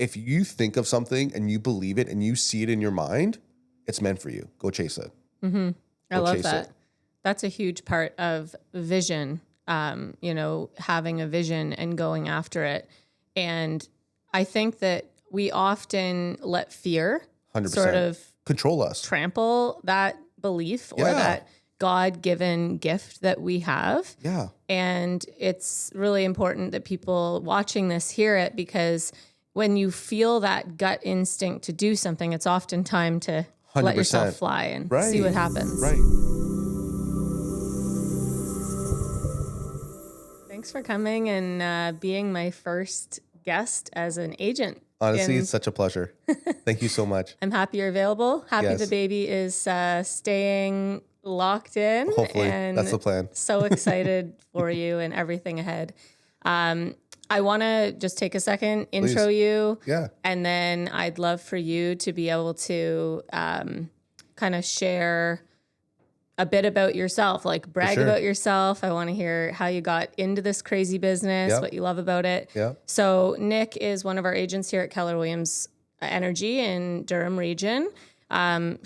if you think of something and you believe it and you see it in your mind, it's meant for you. Go chase it. Mm-hmm. I Go love chase that. it. That's a huge part of vision, having a vision and going after it. And I think that we often let fear 100%. sort of Control us. trample that belief or that God-given gift that we have. Yeah. And it's really important that people watching this hear it, because when you feel that gut instinct to do something, it's often time to 100%. let yourself fly and see what happens. Right. Thanks for coming and being my first guest as an agent. Honestly, it's such a pleasure. Thank you so much. I'm happy you're available. Happy Yes. the baby is staying locked in. Hopefully, and that's the plan. So excited for you and everything ahead. I want to just take a second, intro you. Yeah. And then I'd love for you to be able to kind of share a bit about yourself, like brag about yourself. I want to hear how you got into this crazy business, what you love about it. Yeah. So Nick is one of our agents here at Keller Williams Energy in Durham region.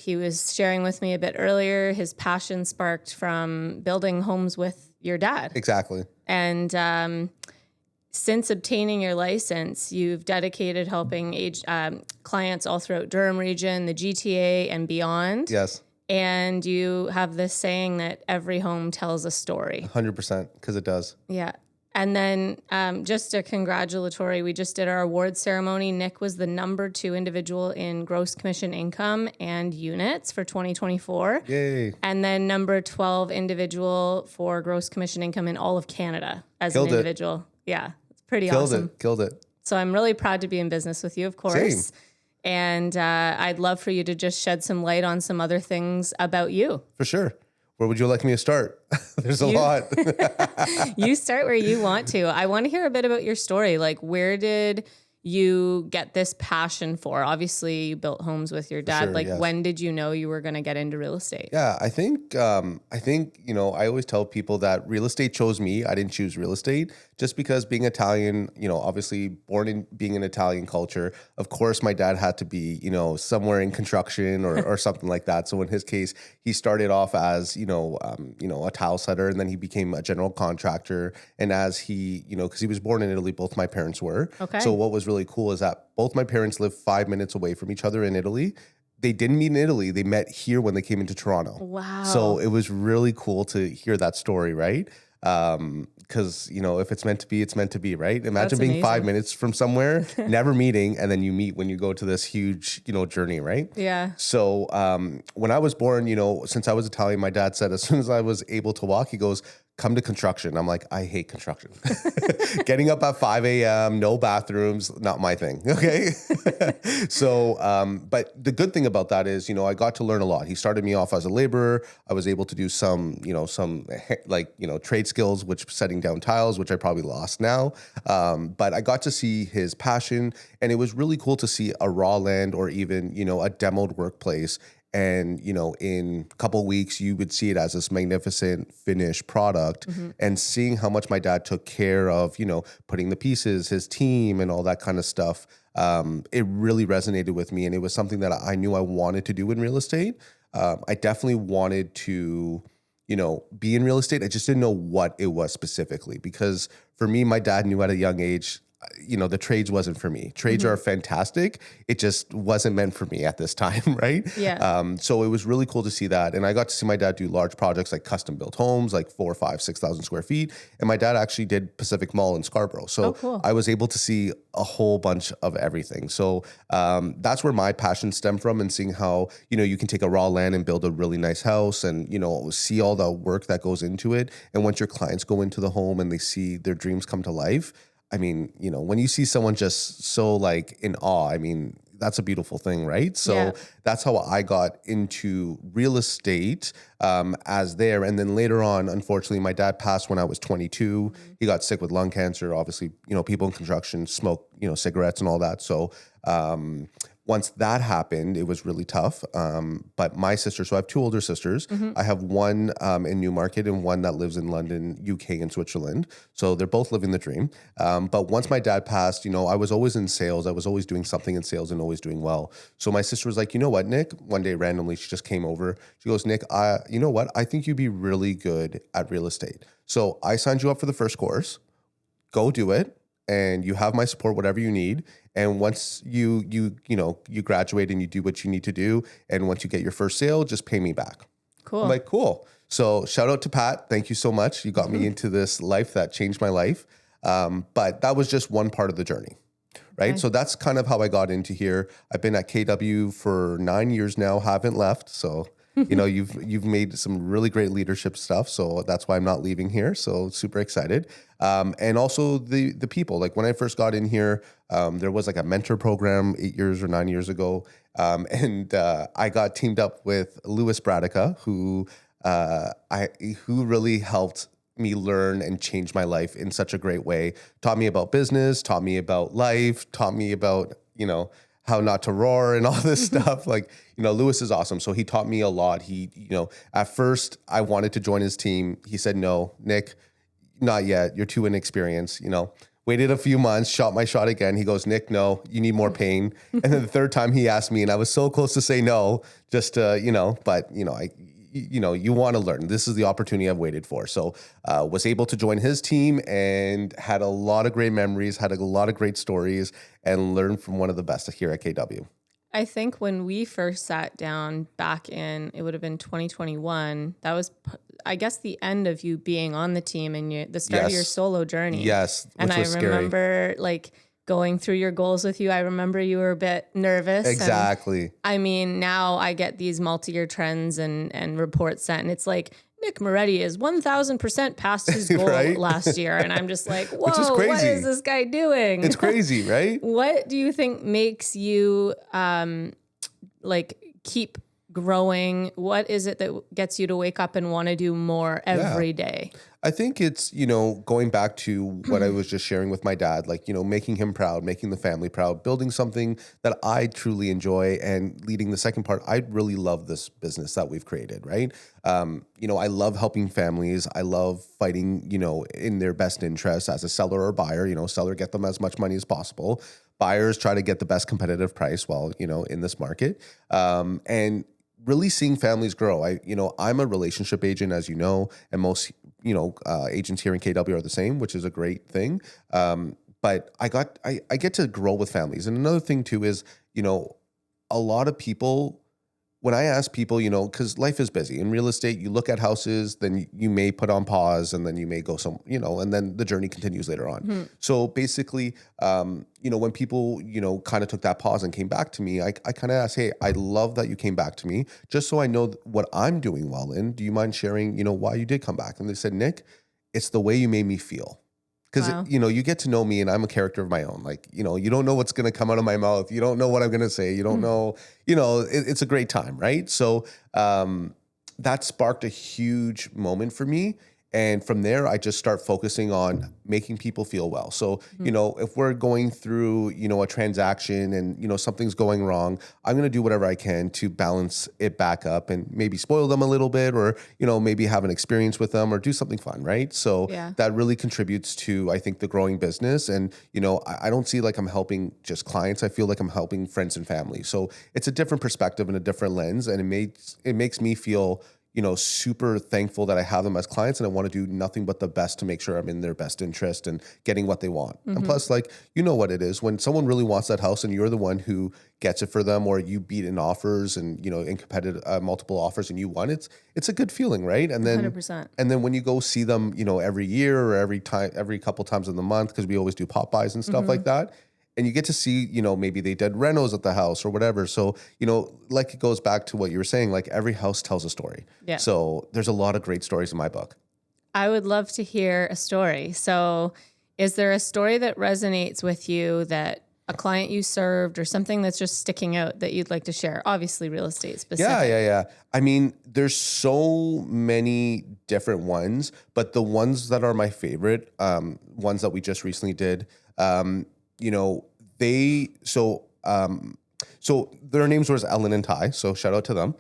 He was sharing with me a bit earlier, his passion sparked from building homes with your dad. Exactly. And since obtaining your license, you've dedicated helping clients all throughout Durham region, the GTA and beyond. Yes. And you have this saying that every home tells a story. 100%, because it does. Yeah. And then just a congratulatory, we just did our award ceremony. Nick was the number 2 individual in gross commission income and units for 2024. Yay. And then number 12 individual for gross commission income in all of Canada as Killed an individual. Yeah, it's pretty Killed awesome. Killed it. So I'm really proud to be in business with you, of course. Same. And I'd love for you to just shed some light on some other things about you. For sure. Where would you like me to start? There's a lot. You start where you want to. I want to hear a bit about your story. Like, where did you get this passion for? Obviously, you built homes with your dad. When did you know you were going to get into real estate? Yeah, I think, I always tell people that real estate chose me. I didn't choose real estate just because being Italian, obviously born in being an Italian culture, of course, my dad had to be, somewhere in construction or something like that. So in his case, he started off as, a tile setter, and then he became a general contractor. And as he, because he was born in Italy, both my parents were. Okay. So what was really cool is that both my parents lived 5 minutes away from each other in Italy. They didn't meet in Italy. They met here when they came into Toronto. Wow. So it was really cool to hear that story, right? Because, if it's meant to be, it's meant to be, right? Imagine That's being amazing. 5 minutes from somewhere, never meeting, and then you meet when you go to this huge, journey, right? Yeah. So when I was born, since I was Italian, my dad said as soon as I was able to walk, he goes, come to construction. I'm like, I hate construction. Getting up at 5 a.m., no bathrooms, not my thing. Okay. So, but the good thing about that is, I got to learn a lot. He started me off as a laborer. I was able to do some trade skills, which setting down tiles, which I probably lost now. But I got to see his passion, and it was really cool to see a raw land or even, a demoed workplace. And, in a couple of weeks, you would see it as this magnificent finished product. Mm-hmm. And seeing how much my dad took care of, putting the pieces, his team and all that kind of stuff, it really resonated with me. And it was something that I knew I wanted to do in real estate. I definitely wanted to, be in real estate. I just didn't know what it was specifically, because for me, my dad knew at a young age, the trades wasn't for me. Trades are fantastic. It just wasn't meant for me at this time, right? Yeah. So it was really cool to see that. And I got to see my dad do large projects like custom built homes, like 4, 5, 6,000 square feet. And my dad actually did Pacific Mall in Scarborough. So cool. I was able to see a whole bunch of everything. So that's where my passion stemmed from, and seeing how, you can take a raw land and build a really nice house and, see all the work that goes into it. And once your clients go into the home and they see their dreams come to life, I mean, when you see someone just so in awe, I mean, that's a beautiful thing, right? So that's how I got into real estate as there. And then later on, unfortunately, my dad passed when I was 22. Mm-hmm. He got sick with lung cancer. Obviously, people in construction smoke, cigarettes and all that. So Once that happened, it was really tough. But my sister, so I have two older sisters. I have one in Newmarket and one that lives in London, UK, and Switzerland. So they're both living the dream. But once my dad passed, I was always in sales. I was always doing something in sales and always doing well. So my sister was like, you know what, Nick? One day randomly, she just came over. She goes, Nick, you know what? I think you'd be really good at real estate. So I signed you up for the first course. Go do it. And you have my support, whatever you need. And once you graduate and you do what you need to do, and once you get your first sale, just pay me back. Cool. I'm like, cool. So shout out to Pat. Thank you so much. You got me into this life that changed my life. But that was just one part of the journey, right? Okay. So that's kind of how I got into here. I've been at KW for 9 years now, haven't left. So you've made some really great leadership stuff. So that's why I'm not leaving here. So super excited. And also the people, like when I first got in here, there was like a mentor program 8 years or 9 years ago. And I got teamed up with Louis Bradica, who really helped me learn and change my life in such a great way. Taught me about business, taught me about life, taught me about, how not to roar and all this stuff. Like, Louis is awesome. So he taught me a lot. He, at first I wanted to join his team. He said, no, Nick, not yet. You're too inexperienced, Waited a few months, shot my shot again. He goes, Nick, no, you need more pain. And then the third time he asked me, and I was so close to say no, just but you want to learn. This is the opportunity I've waited for. So was able to join his team and had a lot of great memories, had a lot of great stories, and learned from one of the best here at KW. I think when we first sat down back in, it would have been 2021, that was, I guess, the end of you being on the team and the start of your solo journey. Yes, and I remember going through your goals with you. I remember you were a bit nervous. Exactly. And, now I get these multi-year trends and reports sent, and it's like, Nick Moretti is 1,000% past his goal right? last year. And I'm just like, whoa, Which is crazy. What is this guy doing? It's crazy, right? What do you think makes you keep growing? What is it that gets you to wake up and want to do more every day? I think it's, going back to what I was just sharing with my dad, making him proud, making the family proud, building something that I truly enjoy, and leading the second part. I really love this business that we've created, right? I love helping families. I love fighting, in their best interest as a seller or buyer. Seller, get them as much money as possible. Buyers try to get the best competitive price while, in this market. And really seeing families grow. I'm a relationship agent, as you know, and most, agents here in KW are the same, which is a great thing. But I get to grow with families. And another thing too is, a lot of people, when I ask people, because life is busy in real estate, you look at houses, then you may put on pause, and then you may go and then the journey continues later on. Mm-hmm. So basically, when people, kind of took that pause and came back to me, I kind of asked, hey, I love that you came back to me, just so I know what I'm doing well in. Do you mind sharing, why you did come back? And they said, Nick, it's the way you made me feel. Because, wow. You get to know me, and I'm a character of my own. You don't know what's going to come out of my mouth. You don't know what I'm going to say. You don't know, it's a great time, right? So that sparked a huge moment for me. And from there, I just start focusing on making people feel well. So, if we're going through, a transaction and, something's going wrong, I'm going to do whatever I can to balance it back up and maybe spoil them a little bit, or, maybe have an experience with them or do something fun, right? So that really contributes to, I think, the growing business. And, I don't see like I'm helping just clients. I feel like I'm helping friends and family. So it's a different perspective and a different lens. And it makes me feel super thankful that I have them as clients, and I want to do nothing but the best to make sure I'm in their best interest and getting what they want. Mm-hmm. And plus, what it is when someone really wants that house and you're the one who gets it for them, or you beat in offers and, in competitive multiple offers and you won, it's a good feeling, right? And then 100%. And then when you go see them, every year or every couple times in the month, because we always do pop buys and stuff mm-hmm. like that. And you get to see, maybe they did renos at the house or whatever. So, it goes back to what you were saying, every house tells a story. Yeah. So there's a lot of great stories in my book. I would love to hear a story. So is there a story that resonates with you, that a client you served or something that's just sticking out that you'd like to share? Obviously real estate specific. Yeah. I mean, there's so many different ones, but the ones that are my favorite, ones that we just recently did, So their names was Ellen and Ty. So shout out to them.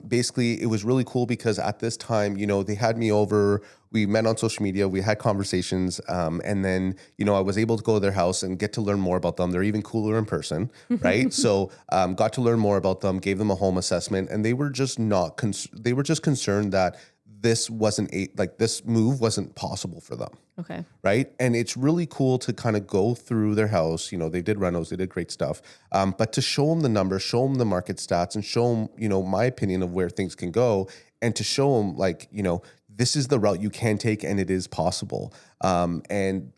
Basically, it was really cool because at this time, they had me over. We met on social media. We had conversations. And then, I was able to go to their house and get to learn more about them. They're even cooler in person, right? So got to learn more about them, gave them a home assessment. And they were just they were just concerned that this this move wasn't possible for them. Okay. Right. And it's really cool to kind of go through their house. They did renos, they did great stuff. But to show them the numbers, show them the market stats, and show them, my opinion of where things can go, and to show them this is the route you can take and it is possible. And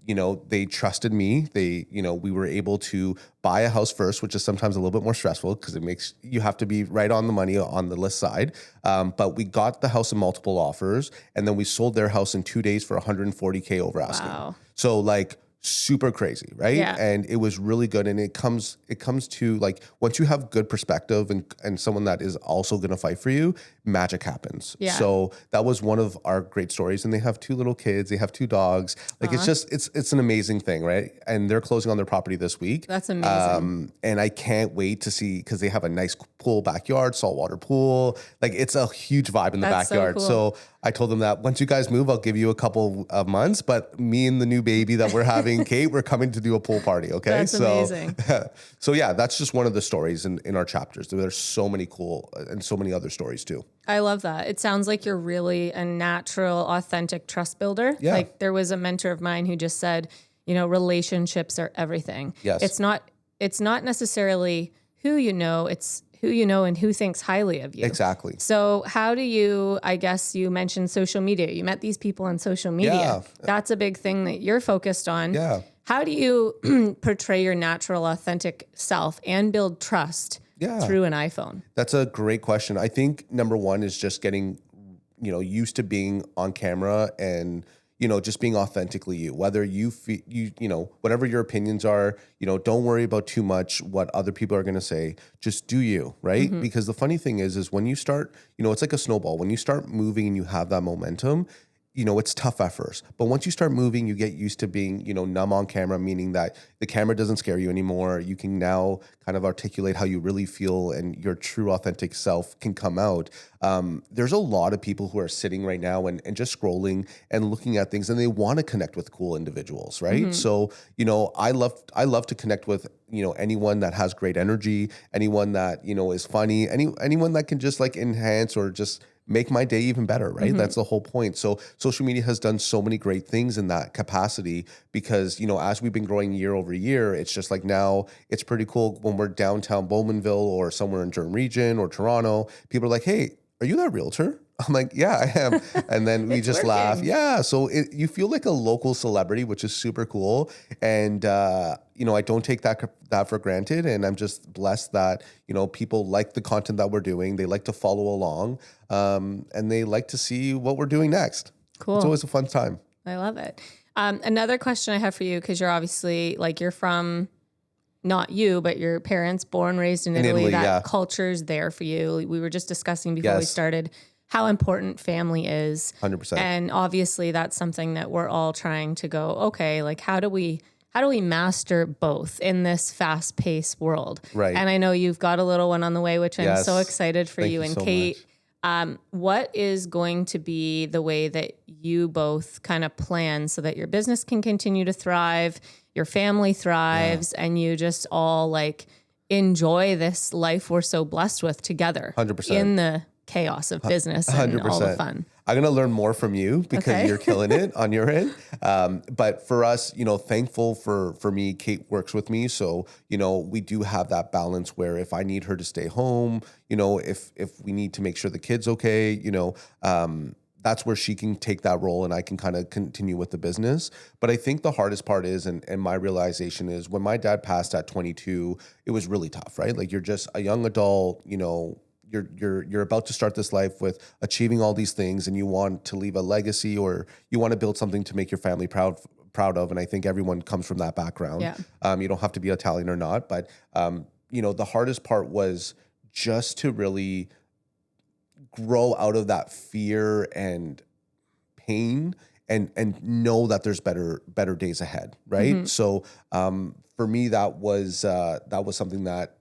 they trusted me. We were able to buy a house first, which is sometimes a little bit more stressful because you have to be right on the money on the list side. But we got the house in multiple offers, and then we sold their house in 2 days for $140K over asking. Wow. So super crazy, right? Yeah. And it was really good. And it comes to once you have good perspective and someone that is also going to fight for you, magic happens. Yeah. So that was one of our great stories. And they have 2 little kids. They have 2 dogs. It's an amazing thing, right? And they're closing on their property this week. That's amazing. And I can't wait to see, because they have a nice pool backyard, saltwater pool. It's a huge vibe in the backyard. So cool. I told them that once you guys move, I'll give you a couple of months, but me and the new baby that we're having, Kate, we're coming to do a pool party. Okay. That's amazing. So yeah, that's just one of the stories in our chapters. There's so many cool and so many other stories too. I love that. It sounds like you're really a natural, authentic trust builder. Yeah. There was a mentor of mine who just said, relationships are everything. Yes. It's not necessarily who you know, it's who you know and who thinks highly of you. Exactly. So how do you, I guess you mentioned social media. You met these people on social media. Yeah. That's a big thing that you're focused on. Yeah. How do you portray your natural, authentic self and build trust through an iPhone? That's a great question. I think number one is just getting, used to being on camera and, just being authentically you, whether you feel, whatever your opinions are, don't worry about too much what other people are going to say. Just do you, right? Mm-hmm. Because the funny thing is when you start, it's like a snowball. When you start moving and you have that momentum, it's tough at first. But once you start moving, you get used to being, numb on camera, meaning that the camera doesn't scare you anymore. You can now kind of articulate how you really feel and your true authentic self can come out. There's a lot of people who are sitting right now and just scrolling and looking at things, and they want to connect with cool individuals, right? Mm-hmm. So, I love to connect with, anyone that has great energy, anyone that, is funny, anyone that can just enhance or just make my day even better, right? Mm-hmm. That's the whole point. So social media has done so many great things in that capacity because, as we've been growing year over year, it's just now it's pretty cool when we're downtown Bowmanville or somewhere in Durham region or Toronto, people are like, hey, are you that realtor? I'm like, yeah, I am. And then we just laugh. Yeah. So you feel like a local celebrity, which is super cool. And, I don't take that for granted. And I'm just blessed that, people like the content that we're doing. They like to follow along and they like to see what we're doing next. Cool. It's always a fun time. I love it. Another question I have for you, because you're obviously you're from, not you, but your parents, born, raised in Italy. That culture's there for you. We were just discussing before we started how important family is. 100%. And obviously that's something that we're all trying to go, okay, how do we master both in this fast paced world? Right. And I know you've got a little one on the way, which I'm so excited for you and Kate. What is going to be the way that you both kind of plan so that your business can continue to thrive, your family thrives, and you just all enjoy this life we're so blessed with together? 100%. In the chaos of business and 100%. All the fun. I'm going to learn more from you because you're killing it on your end. But for us, thankful for me, Kate works with me. So, we do have that balance where if I need her to stay home, if we need to make sure the kid's okay, that's where she can take that role and I can kind of continue with the business. But I think the hardest part is, and my realization is when my dad passed at 22, it was really tough, right? You're just a young adult, you're about to start this life with achieving all these things and you want to leave a legacy or you want to build something to make your family proud of. And I think everyone comes from that background. Yeah. You don't have to be Italian or not, but the hardest part was just to really grow out of that fear and pain and know that there's better days ahead, right? So for me, that was something that,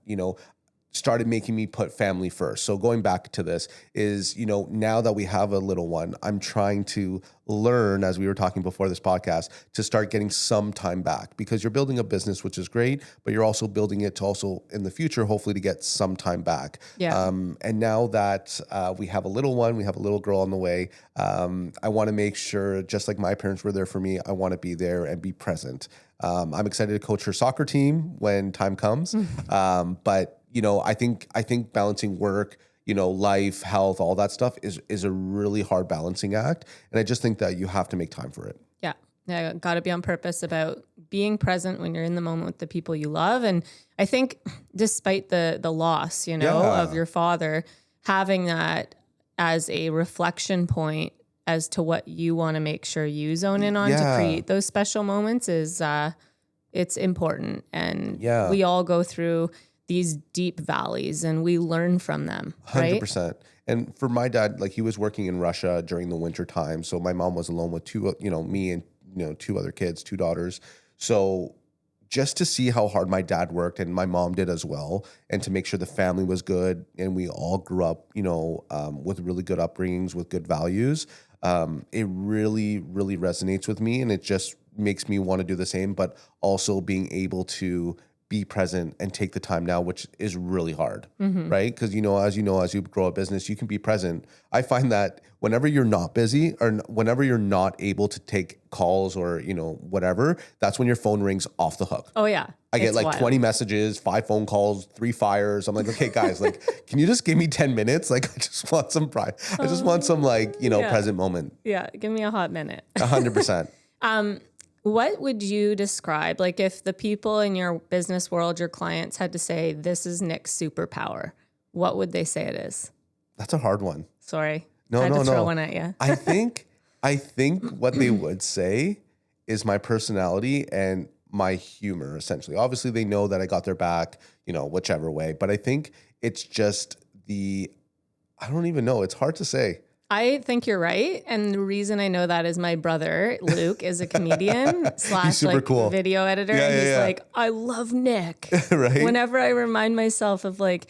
started making me put family first. So going back to this is, now that we have a little one, I'm trying to learn, as we were talking before this podcast, to start getting some time back, because you're building a business, which is great, but you're also building it to also in the future, hopefully to get some time back. Yeah. And now that we have a little one, we have a little girl on the way, I want to make sure, just like my parents were there for me, I want to be there and be present. I'm excited to coach her soccer team when time comes. But I think balancing work, life, health, all that stuff is a really hard balancing act. And I just think that you have to make time for it. Yeah, got to be on purpose about being present when you're in the moment with the people you love. And I think despite the loss, of your father, having that as a reflection point as to what you want to make sure you zone in on to create those special moments is it's important. And we all go through these deep valleys and we learn from them. 100%. And for my dad, like, he was working in Russia during the winter time. So my mom was alone with me and, two other kids, two daughters. So just to see how hard my dad worked, and my mom did as well, and to make sure the family was good and we all grew up, with really good upbringings, with good values, it really, really resonates with me. And it just makes me want to do the same, but also being able to be present and take the time now, which is really hard, right? Because, as you grow a business, you can be present. I find that whenever you're not busy or whenever you're not able to take calls or, whatever, that's when your phone rings off the hook. Oh, yeah. I get like 20 messages, 5 phone calls, 3 fires. I'm like, okay, guys, like, can you just give me 10 minutes? Like, I just want some pride. I just want some present moment. Yeah. Give me a hot minute. 100%. What would you describe, like, if the people in your business world, your clients, had to say, this is Nick's superpower, what would they say it is? That's a hard one. Sorry. No. Throw one at you. I think what they would say is my personality and my humor, essentially. Obviously, they know that I got their back, whichever way. But I think it's just I don't even know. It's hard to say. I think you're right. And the reason I know that is my brother, Luke, is a comedian / He's super cool. video editor. Yeah, and he's yeah. like, I love Nick. Right? Whenever I remind myself of like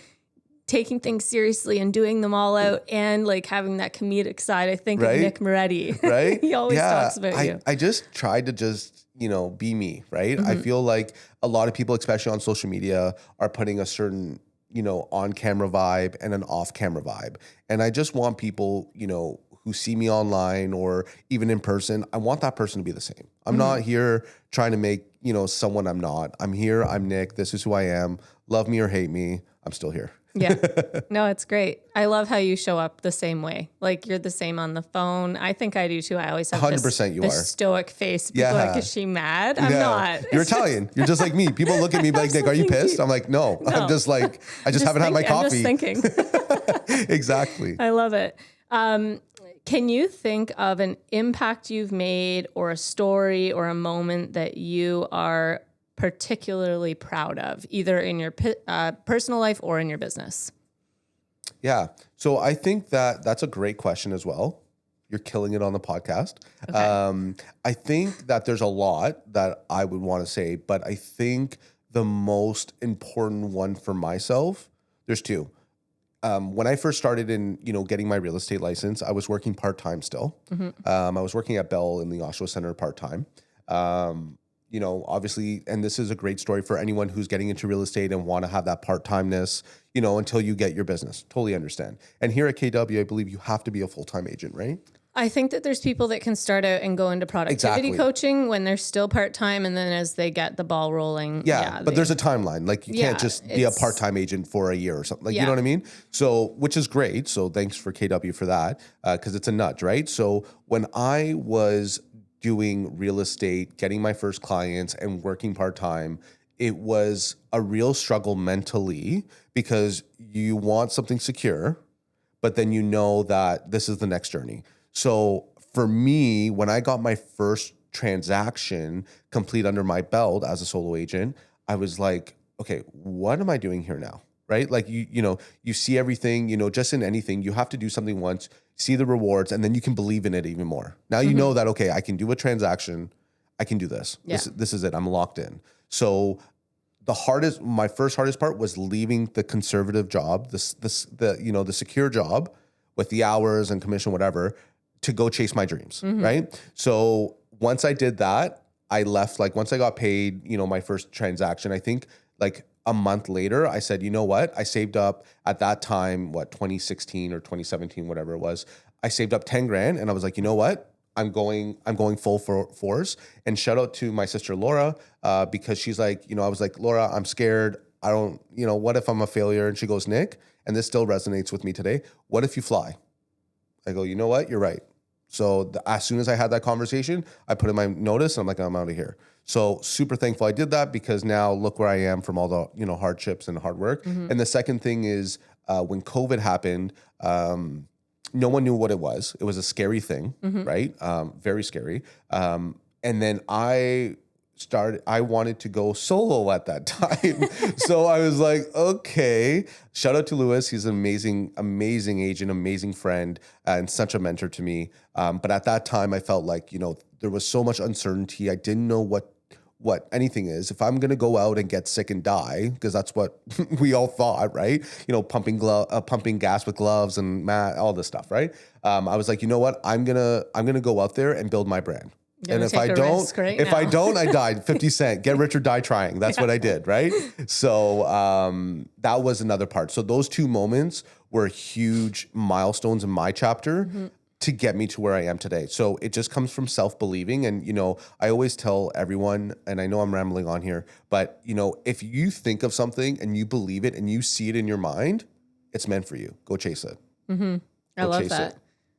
taking things seriously and doing them all out and like having that comedic side, I think of Nick Moretti. Right? He always talks about you. I just tried to be me, right? I feel like a lot of people, especially on social media, are putting a certain on-camera vibe and an off-camera vibe. And I just want people, who see me online or even in person, I want that person to be the same. I'm not here trying to make, someone I'm not. I'm here. I'm Nick. This is who I am. Love me or hate me, I'm still here. Yeah. No, it's great. I love how you show up the same way. Like, you're the same on the phone. I think I do too. I always have 100% this stoic face. People are like, is she mad? I'm not. You're Italian. You're just like me. People look at me like, Nick, are you pissed? I'm like, no. I'm just like, I just haven't had my coffee. I'm just thinking. Exactly. I love it. Can you think of an impact you've made or a story or a moment that you are particularly proud of, either in your personal life or in your business? Yeah. So I think that's a great question as well. You're killing it on the podcast. Okay. I think that there's a lot that I would want to say, but I think the most important one for myself, there's 2. When I first started in, getting my real estate license, I was working part-time still. I was working at Bell in the Oshawa Center part-time. Obviously, and this is a great story for anyone who's getting into real estate and want to have that part-timeness, until you get your business. Totally understand. And here at KW, I believe you have to be a full-time agent, right? I think that there's people that can start out and go into productivity coaching when they're still part-time, and then as they get the ball rolling. But there's a timeline. Like, you can't just be a part-time agent for a year or something. Like, you know what I mean? So, which is great. So thanks for KW for that, because it's a nudge, right? So when I was doing real estate, getting my first clients and working part-time, it was a real struggle mentally, because you want something secure, but then that this is the next journey. So for me, when I got my first transaction complete under my belt as a solo agent, I was like, okay, what am I doing here now? right? Like you see everything, just in anything, you have to do something once, see the rewards, and then you can believe in it even more. Now you know that, okay, I can do a transaction, I can do this. Yeah. This is it. I'm locked in. So my first hardest part was leaving the conservative job, the secure job with the hours and commission, whatever, to go chase my dreams, right? So once I did that, I left, like once I got paid, my first transaction, I think like a month later, I said, you know what? I saved up at that time, 2016 or 2017, whatever it was. I saved up 10 grand and I was like, you know what? I'm going full force. And shout out to my sister, Laura, because she's like, I was like, Laura, I'm scared. I don't, what if I'm a failure? And she goes, Nick, and this still resonates with me today. What if you fly? I go, you know what? You're right. So as soon as I had that conversation, I put in my notice and I'm like, I'm out of here. So super thankful I did that, because now look where I am from all the, hardships and hard work. And the second thing is when COVID happened, no one knew what it was. It was a scary thing, right? Very scary. And then I wanted to go solo at that time. So I was like, okay, shout out to Lewis. He's an amazing agent, amazing friend, and such a mentor to me. But at that time I felt like, there was so much uncertainty. I didn't know what anything is. If I'm going to go out and get sick and die, because that's what we all thought, right? Pumping gas with gloves and all this stuff, right? I was like, you know what? I'm going to go out there and build my brand. And if I don't, I died. 50 Cent, get rich or die trying. That's what I did, right? So that was another part. So those two moments were huge milestones in my chapter to get me to where I am today. So it just comes from self-believing. And, I always tell everyone, and I know I'm rambling on here, but, if you think of something and you believe it and you see it in your mind, it's meant for you. Go chase it. I love that.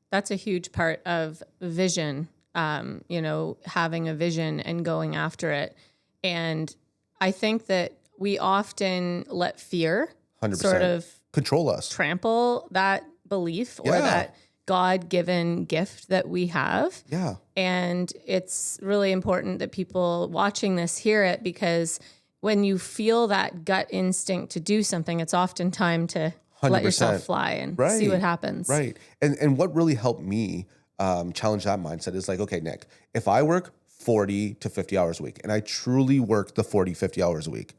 That's a huge part of vision. Having a vision and going after it. And I think that we often let fear 100%. Sort of control us, trample that belief or that God-given gift that we have. Yeah. And it's really important that people watching this hear it, because when you feel that gut instinct to do something, it's often time to 100%. Let yourself fly and see what happens. Right. And what really helped me challenge that mindset is like, okay, Nick, if I work 40 to 50 hours a week and I truly work the 40, 50 hours a week,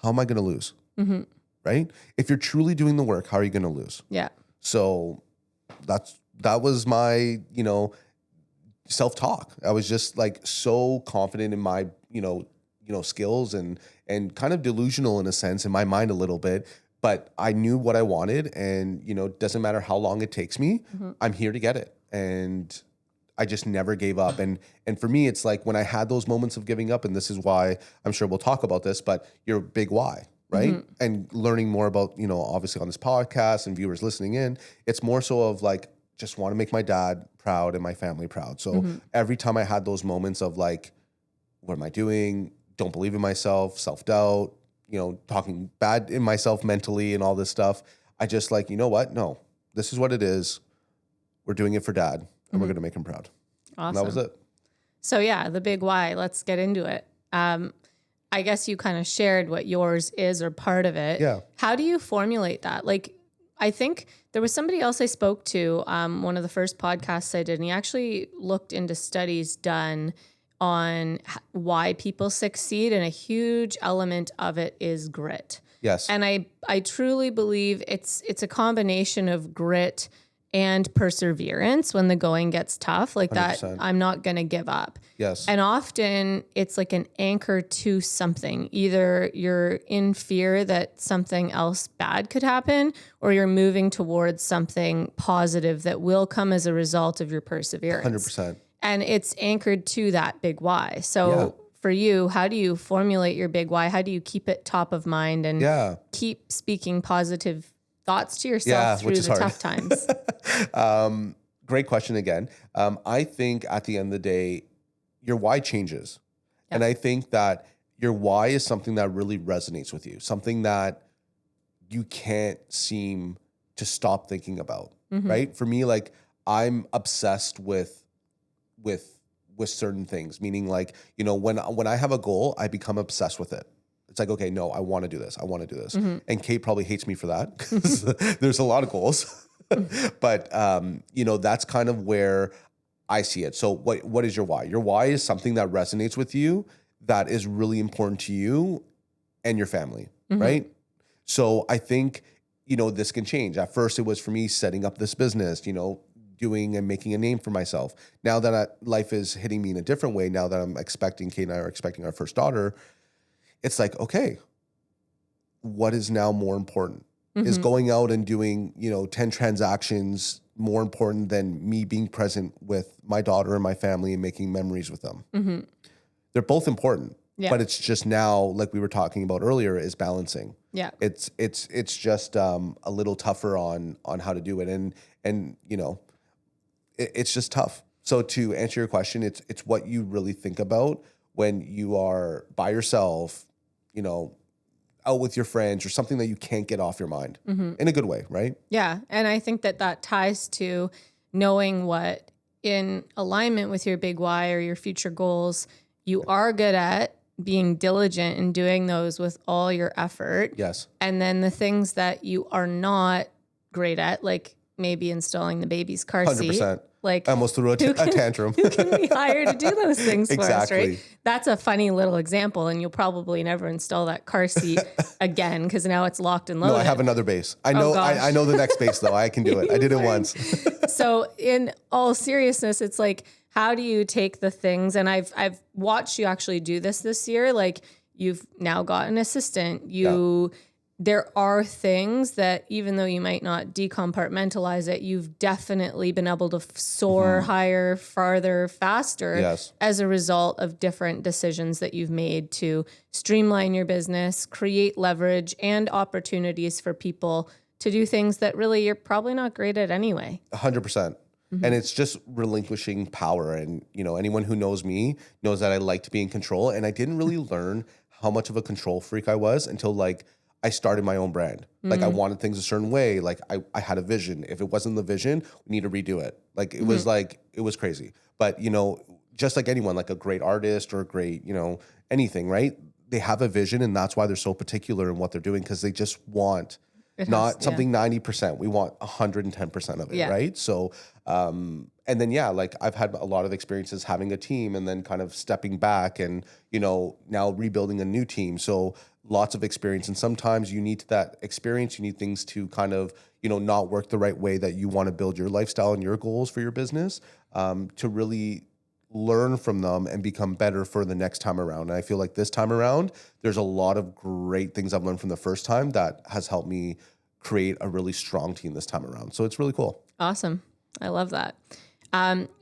how am I going to lose? Right? If you're truly doing the work, how are you going to lose? Yeah. So that was my, self-talk. I was just like so confident in my, skills and kind of delusional in a sense in my mind a little bit. But I knew what I wanted, and, doesn't matter how long it takes me, I'm here to get it. And I just never gave up. And for me, it's like when I had those moments of giving up, and this is why I'm sure we'll talk about this, but your big why, right? And learning more about, obviously on this podcast and viewers listening in, it's more so of like, just want to make my dad proud and my family proud. So every time I had those moments of like, what am I doing? Don't believe in myself, self-doubt, talking bad in myself mentally and all this stuff. I just like, you know what? No, this is what it is. We're doing it for dad, and we're going to make him proud. Awesome. And that was it. So yeah, the big why, let's get into it. I guess you kind of shared what yours is or part of it. Yeah. How do you formulate that? Like, I think there was somebody else I spoke to, one of the first podcasts I did, and he actually looked into studies done on why people succeed, and a huge element of it is grit. Yes. And I truly believe it's a combination of grit and perseverance when the going gets tough, like 100%. That I'm not going to give up. Yes. And often it's like an anchor to something. Either you're in fear that something else bad could happen, or you're moving towards something positive that will come as a result of your perseverance. 100%. And it's anchored to that big why. So for you, how do you formulate your big why? How do you keep it top of mind and keep speaking positive thoughts to yourself through the tough times? Great question again. I think at the end of the day, your why changes. Yeah. And I think that your why is something that really resonates with you, something that you can't seem to stop thinking about, right? For me, like I'm obsessed with certain things, meaning like, when I have a goal, I become obsessed with it. It's like, okay, no, I want to do this. I want to do this. And Kate probably hates me for that because there's a lot of goals. But, that's kind of where I see it. So what is your why? Your why is something that resonates with you, that is really important to you and your family, right? So I think, this can change. At first, it was for me setting up this business, doing and making a name for myself. Now that life is hitting me in a different way, now that Kate and I are expecting our first daughter, it's like, okay, what is now more important? Is going out and doing, 10 transactions more important than me being present with my daughter and my family and making memories with them? They're both important, but it's just now, like we were talking about earlier, is balancing. Yeah. It's just a little tougher on how to do it. And it's just tough. So to answer your question, it's what you really think about when you are by yourself, out with your friends, or something that you can't get off your mind in a good way, right? Yeah. And I think that ties to knowing what, in alignment with your big why or your future goals, you are good at, being diligent and doing those with all your effort. Yes. And then the things that you are not great at, like maybe installing the baby's car seat. 100%. Like, I almost threw a tantrum. who can we hire to do those things for us, Exactly. right? That's a funny little example, and you'll probably never install that car seat again because now it's locked and loaded. No, I have another base. I know. I know the next base though. I can do it. I did it once. So, in all seriousness, it's like, how do you take the things? And I've watched you actually do this year. Like, you've now got an assistant. There are things that, even though you might not decompartmentalize it, you've definitely been able to soar higher, farther, faster as a result of different decisions that you've made to streamline your business, create leverage and opportunities for people to do things that really you're probably not great at anyway. 100%. And it's just relinquishing power. And, anyone who knows me knows that I like to be in control. And I didn't really learn how much of a control freak I was until I started my own brand. Like, I wanted things a certain way. Like, I had a vision. If it wasn't the vision, we need to redo it. Like, it was crazy. But, just like anyone, like a great artist or a great, anything, right? They have a vision, and that's why they're so particular in what they're doing, because they just want something 90%. We want 110% of it, right? So, and then, like, I've had a lot of experiences having a team and then kind of stepping back and, now rebuilding a new team. So lots of experience. And sometimes you need that experience. You need things to kind of, not work the right way that you want to build your lifestyle and your goals for your business, to really learn from them and become better for the next time around. And I feel like this time around, there's a lot of great things I've learned from the first time that has helped me create a really strong team this time around. So it's really cool. Awesome. I love that.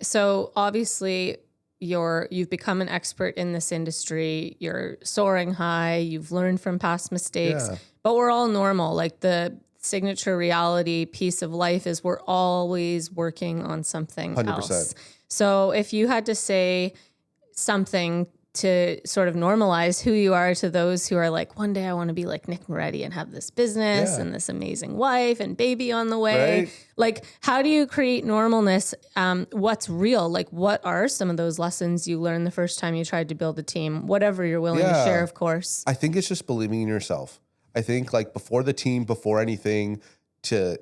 So obviously you've become an expert in this industry. You're soaring high. You've learned from past mistakes, but we're all normal. Like, the signature reality piece of life is we're always working on something 100%. else. So if you had to say something to sort of normalize who you are to those who are like, one day I want to be like Nick Moretti and have this business and this amazing wife and baby on the way. Right. Like, how do you create normalness? What's real? Like, what are some of those lessons you learned the first time you tried to build a team? Whatever you're willing to share, of course. I think it's just believing in yourself. I think, like, before the team, before anything, to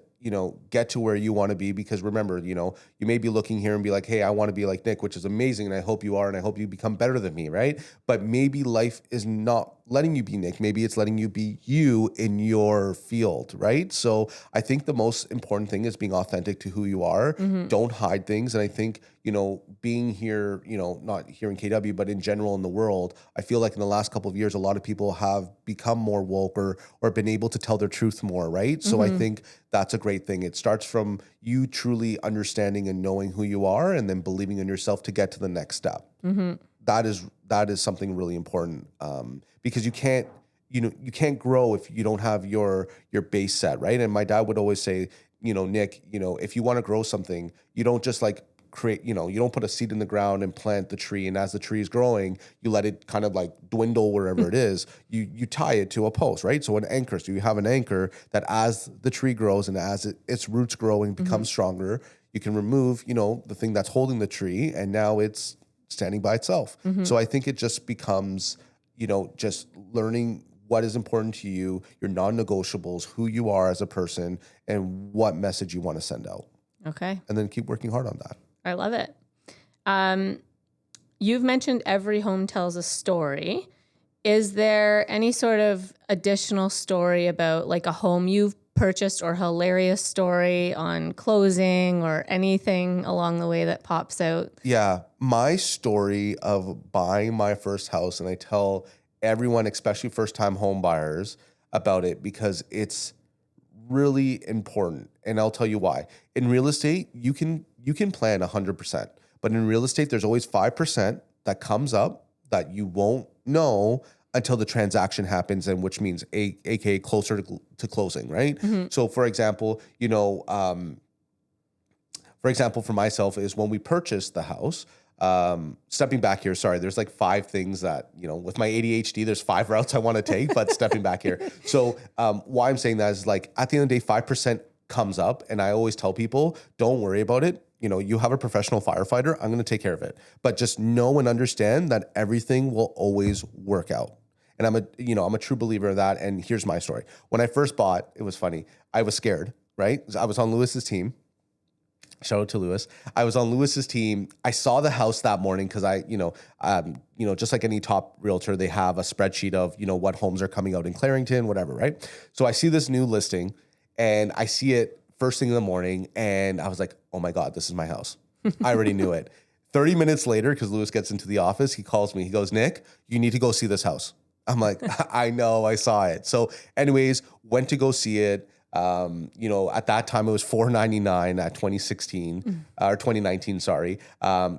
get to where you want to be. Because remember, you may be looking here and be like, hey, I want to be like Nick, which is amazing. And I hope you are. And I hope you become better than me. Right. But maybe life is not letting you be Nick. Maybe it's letting you be you in your field. Right. So I think the most important thing is being authentic to who you are. Don't hide things. And I think, being here, not here in KW, but in general in the world, I feel like in the last couple of years, a lot of people have become more woke or been able to tell their truth more, right? So I think that's a great thing. It starts from you truly understanding and knowing who you are, and then believing in yourself to get to the next step. That is something really important, because you can't grow if you don't have your base set, right? And my dad would always say, Nick, if you want to grow something, you don't just like create, you don't put a seed in the ground and plant the tree. And as the tree is growing, you let it kind of like dwindle wherever it is. You tie it to a post, right? So an anchor. So you have an anchor that as the tree grows and as its roots grow and become stronger, you can remove, the thing that's holding the tree, and now it's standing by itself. So I think it just becomes, just learning what is important to you, your non-negotiables, who you are as a person, and what message you want to send out. Okay. And then keep working hard on that. I love it. You've mentioned every home tells a story. Is there any sort of additional story about like a home you've purchased or hilarious story on closing or anything along the way that pops out? Yeah, my story of buying my first house, and I tell everyone, especially first-time home buyers, about it because it's really important. And I'll tell you why. In real estate, you can plan 100%, but in real estate, there's always 5% that comes up that you won't know until the transaction happens, and which means aka closer to closing, right? So, for example, for myself is when we purchased the house. Stepping back here, sorry, there's like 5 things that, with my ADHD, there's 5 routes I want to take, but stepping back here. So why I'm saying that is like at the end of the day, 5% comes up. And I always tell people, don't worry about it. You have a professional firefighter. I'm going to take care of it. But just know and understand that everything will always work out. And I'm a true believer of that. And here's my story. When I first bought, it was funny. I was scared, right? I was on Lewis's team. Shout out to Lewis. I was on Lewis's team. I saw the house that morning because just like any top realtor, they have a spreadsheet of, what homes are coming out in Clarington, whatever, right? So I see this new listing and I see it first thing in the morning and I was like, oh my God, this is my house. I already knew it. 30 minutes later, because Lewis gets into the office, he calls me. He goes, Nick, you need to go see this house. I'm like, I know, I saw it. So anyways, went to go see it. At that time it was $499 at 2016 or 2019. Sorry. A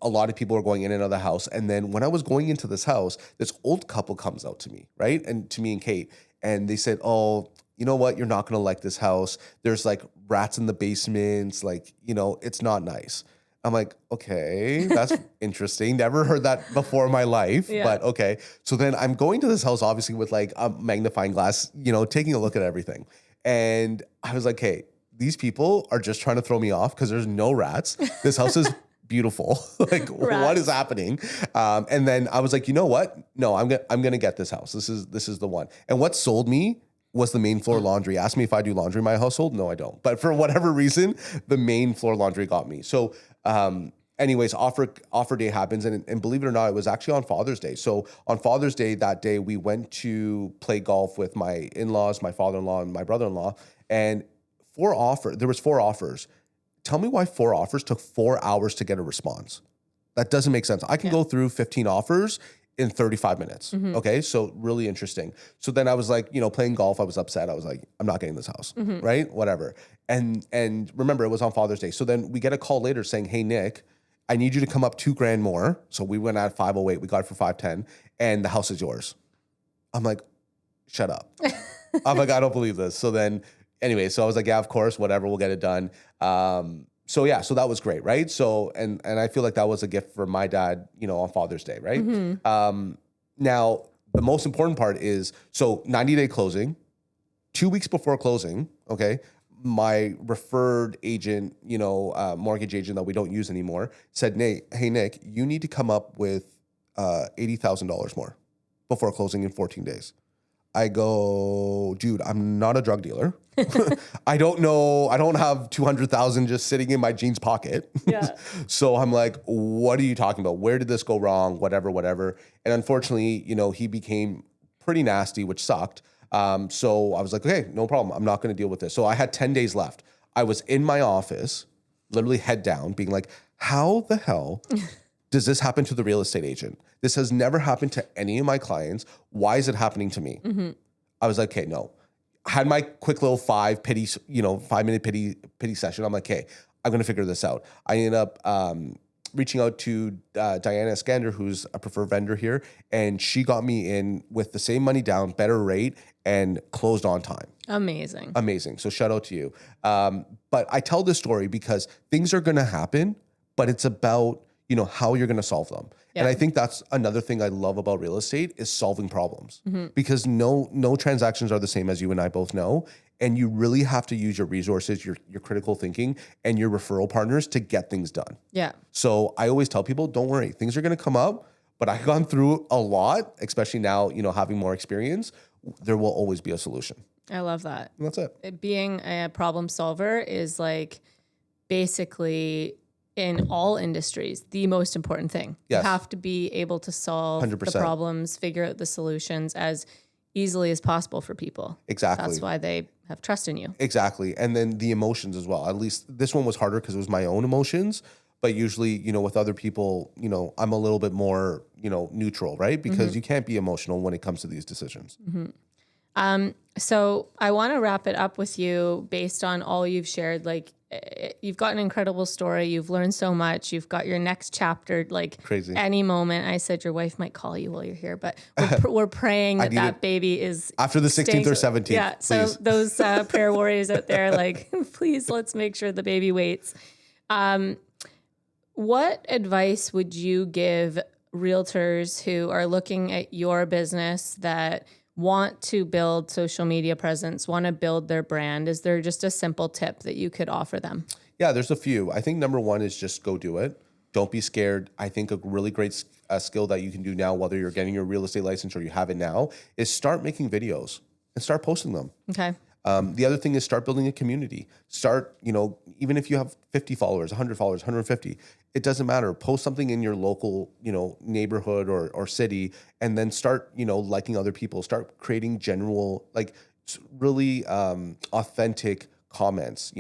lot of people were going in and out of the house. And then when I was going into this house, this old couple comes out to me, right? And to me and Kate, and they said, oh, you know what? You're not going to like this house. There's like rats in the basements. Like, it's not nice. I'm like, okay, that's interesting. Never heard that before in my life, but okay. So then I'm going to this house, obviously with like a magnifying glass, taking a look at everything. And I was like, hey, these people are just trying to throw me off because there's no rats. This house is beautiful. Like, what is happening? And then I was like, you know what? No, I'm gonna get this house. This is the one. And what sold me was the main floor laundry. Ask me if I do laundry in my household. No, I don't. But for whatever reason, the main floor laundry got me. So anyways, offer day happens. And believe it or not, it was actually on Father's Day. So on Father's Day, that day, we went to play golf with my in-laws, my father-in-law, and my brother-in-law. And there was 4 offers. Tell me why 4 offers took 4 hours to get a response. That doesn't make sense. I can go through 15 offers in 35 minutes. Okay. So really interesting. So then I was like, playing golf, I was upset. I was like, I'm not getting this house. Right. Whatever. And remember, it was on Father's Day. So then we get a call later saying, hey, Nick, I need you to come up $2,000 more. So we went at 508, we got it for 510, and the house is yours. I'm like, shut up. I'm like, I don't believe this. So then anyway, so I was like, yeah, of course, whatever, we'll get it done. So that was great, right? So, and I feel like that was a gift for my dad, on Father's Day, right? Now, the most important part is, 90-day closing, 2 weeks before closing, okay, my referred agent, mortgage agent that we don't use anymore, said, hey, Nick, you need to come up with $80,000 more before closing in 14 days. I go, dude, I'm not a drug dealer. I don't know. I don't have 200,000 just sitting in my jeans pocket. Yeah. So I'm like, what are you talking about? Where did this go wrong? Whatever. And unfortunately, he became pretty nasty, which sucked. So I was like, okay, no problem. I'm not going to deal with this. So I had 10 days left. I was in my office, literally head down, being like, how the hell does this happen to the real estate agent? This has never happened to any of my clients. Why is it happening to me? I was like, okay, no. I had my quick little 5-minute pity session. I'm like, okay, I'm going to figure this out. I ended up reaching out to Diana Skander, who's a preferred vendor here, and she got me in with the same money down, better rate, and closed on time. Amazing. So shout out to you. But I tell this story because things are going to happen, but it's about, how you're going to solve them. Yeah. And I think that's another thing I love about real estate is solving problems, because no transactions are the same, as you and I both know. And you really have to use your resources, your critical thinking, and your referral partners to get things done. Yeah. So I always tell people, don't worry, things are going to come up. But I've gone through a lot, especially now, having more experience, there will always be a solution. I love that. And that's it. Being a problem solver is like basically in all industries, the most important thing. Yes. You have to be able to solve 100%. the problems, figure out the solutions as easily as possible for people. Exactly. That's why they have trust in you. Exactly. And then the emotions as well. At least this one was harder because it was my own emotions. But usually, with other people, I'm a little bit more, neutral, right? Because you can't be emotional when it comes to these decisions. So I want to wrap it up with you based on all you've shared. Like, you've got an incredible story. You've learned so much. You've got your next chapter, like Crazy. Any moment. I said your wife might call you while you're here, but we're praying that baby is after the 16th or 17th. Yeah. So please. those prayer warriors out there, like, please, let's make sure the baby waits. What advice would you give realtors who are looking at your business that want to build social media presence, want to build their brand? Is there just a simple tip that you could offer them? Yeah, there's a few. I think number one is just go do it. Don't be scared. I think a really great skill that you can do now, whether you're getting your real estate license or you have it now, is start making videos and start posting them. Okay. The other thing is start building a community. Start, even if you have 50 followers, 100 followers, 150, it doesn't matter. Post something in your local, neighborhood or city, and then start, liking other people. Start creating general, like really authentic comments,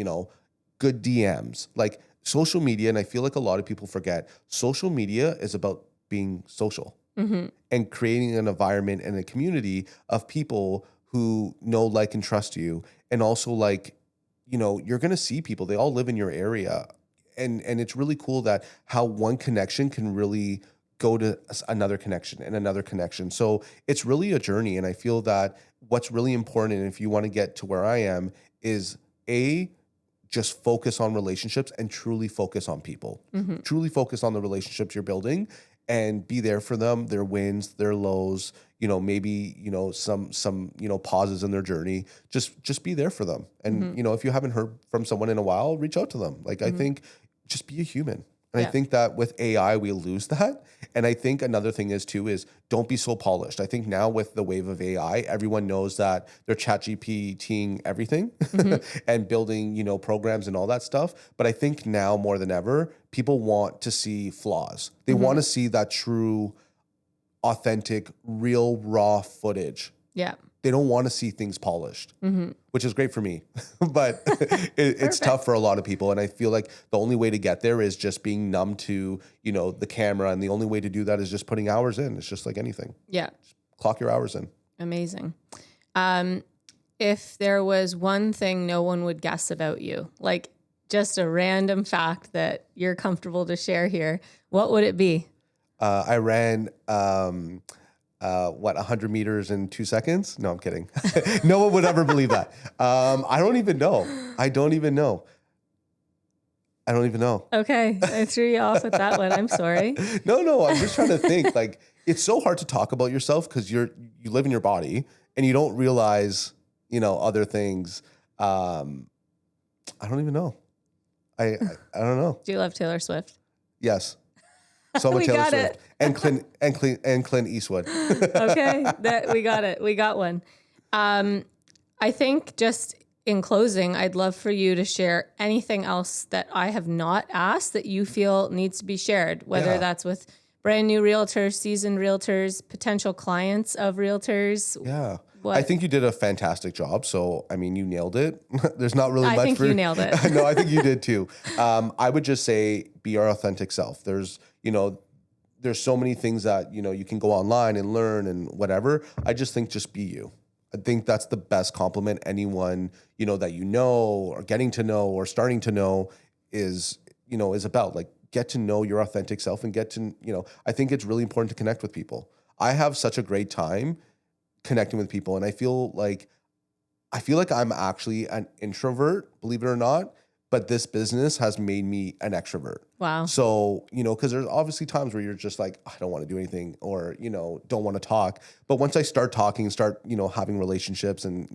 good DMs, like social media. And I feel like a lot of people forget social media is about being social and creating an environment and a community of people who know, like, and trust you. And also, like, you're going to see people, they all live in your area. And it's really cool that how one connection can really go to another connection and another connection. So it's really a journey. And I feel that what's really important, if you want to get to where I am, is just focus on relationships and truly focus on people. Truly focus on the relationships you're building and be there for them, their wins, their lows, maybe, some pauses in their journey. Just be there for them. And, if you haven't heard from someone in a while, reach out to them. Like, I think just be a human. And I think that with AI, we lose that. And I think another thing is don't be so polished. I think now with the wave of AI, everyone knows that they're ChatGPTing everything and building, programs and all that stuff. But I think now more than ever, people want to see flaws. They want to see that true, authentic, real, raw footage. Yeah. They don't want to see things polished, which is great for me, but it's tough for a lot of people. And I feel like the only way to get there is just being numb to, the camera. And the only way to do that is just putting hours in. It's just like anything. Yeah. Just clock your hours in. Amazing. If there was one thing no one would guess about you, like just a random fact that you're comfortable to share here, what would it be? I ran, 100 meters in 2 seconds? No, I'm kidding. No one would ever believe that. I don't even know. Okay. I threw you off with that one. I'm sorry. No, I'm just trying to think. Like, it's so hard to talk about yourself because you live in your body and you don't realize, other things. I don't even know. I don't know. Do you love Taylor Swift? Yes. So We Taylor got Swift it. and Clint Eastwood. Okay. We got it. We got one. I think just in closing, I'd love for you to share anything else that I have not asked that you feel needs to be shared, whether that's with brand new realtors, seasoned realtors, potential clients of realtors. Yeah. I think you did a fantastic job. So, I mean, you nailed it. There's not really much. I think you nailed it. No, I think you did too. I would just say be your authentic self. There's so many things that, you can go online and learn and whatever. I just think just be you. I think that's the best compliment anyone, that or getting to know or starting to know is about. Like, get to know your authentic self and get to, I think it's really important to connect with people. I have such a great time connecting with people. And I feel like I'm actually an introvert, believe it or not, but this business has made me an extrovert. Wow. So, because there's obviously times where you're just like, I don't want to do anything or, don't want to talk. But once I start talking, having relationships and,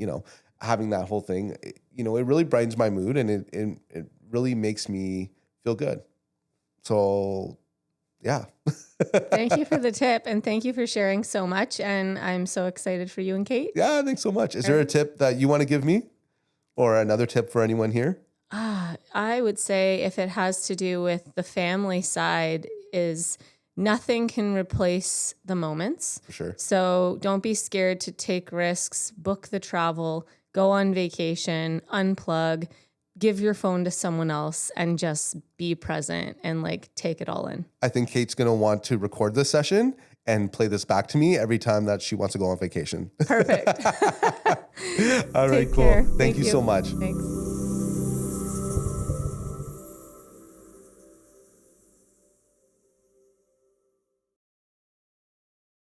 having that whole thing, it really brightens my mood and it really makes me feel good. So Yeah. Thank you for the tip, and thank you for sharing so much. And I'm so excited for you and Kate. Yeah, thanks so much. Is there a tip that you want to give me or another tip for anyone here? I would say if it has to do with the family side is nothing can replace the moments. For sure. So don't be scared to take risks, book the travel, go on vacation, unplug, give your phone to someone else and just be present and like take it all in. I think Kate's going to want to record this session and play this back to me every time that she wants to go on vacation. Perfect. All right, Take cool. care. Thank you so much. Thanks.